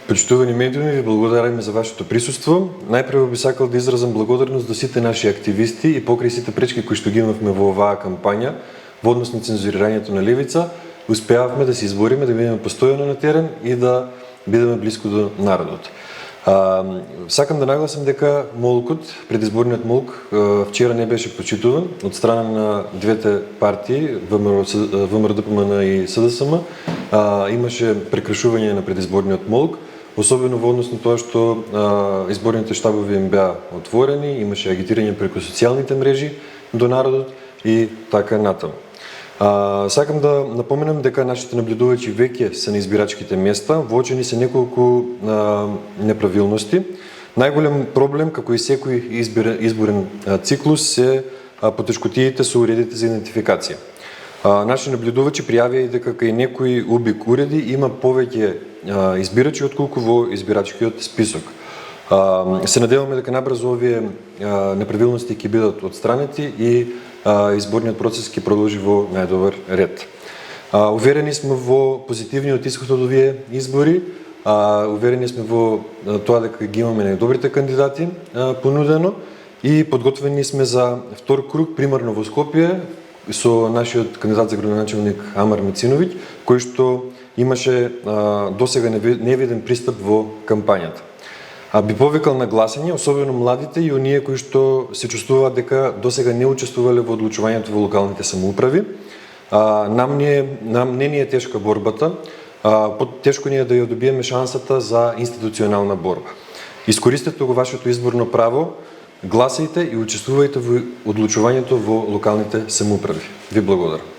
Почитувани медиуми, ви благодариме за вашето присуство. Најпрво би сакал да изразам благодарност до сите наши активисти и покрај сите пречки кои што ги имавме во оваа кампања во однос на цензурирањето на левица, успеавме да се избориме, да бидеме постојано на терен и да бидеме блиску до народот. Сакам да нагласам дека молкот, предизборниот молк, вчера не беше почитуван од страна на двете партии, ВМРО-ДПМН и СДСМ. Имаше прекршување на предизборниот молк, особено во однос на тоа што изборните штабови им беа отворени, имаше агитирање преку социјалните мрежи до народот и така натаму. Сакам да напоменам дека нашите наблюдувачи веќе се на избирачките места, воочени се неколку неправилности. Најголем проблем, како и секој изборен циклус, се потешкотиите со уредите за идентификација. Наши наблюдувачи пријавија и дека кај некои убик уреди има повеќе избирачи отколку во избирачкиот список. Се надеваме дека набрзо овие неправилности ќе бидат отстранети и изборниот процес ќе продолжи во најдобар ред. Уверени сме во позитивниот исход од овие избори, уверени сме во тоа дека ги имаме најдобрите кандидати понудено и подготвени сме за втор круг, примерно во Скопје, со нашиот кандидат за градоначелник Амар Мициновиќ, кој што имаше досега невиден пристап во кампањата. Би повикал на гласање, особено младите и оние кои што се чувствуваат дека досега не учествувале во одлучувањето во локалните самоуправи. Нам не ни е тешка борбата, тешко ни е да ја добиеме шансата за институционална борба. Искористете го вашето изборно право, гласајте и учествувајте во одлучувањето во локалните самоуправи. Ви благодарам.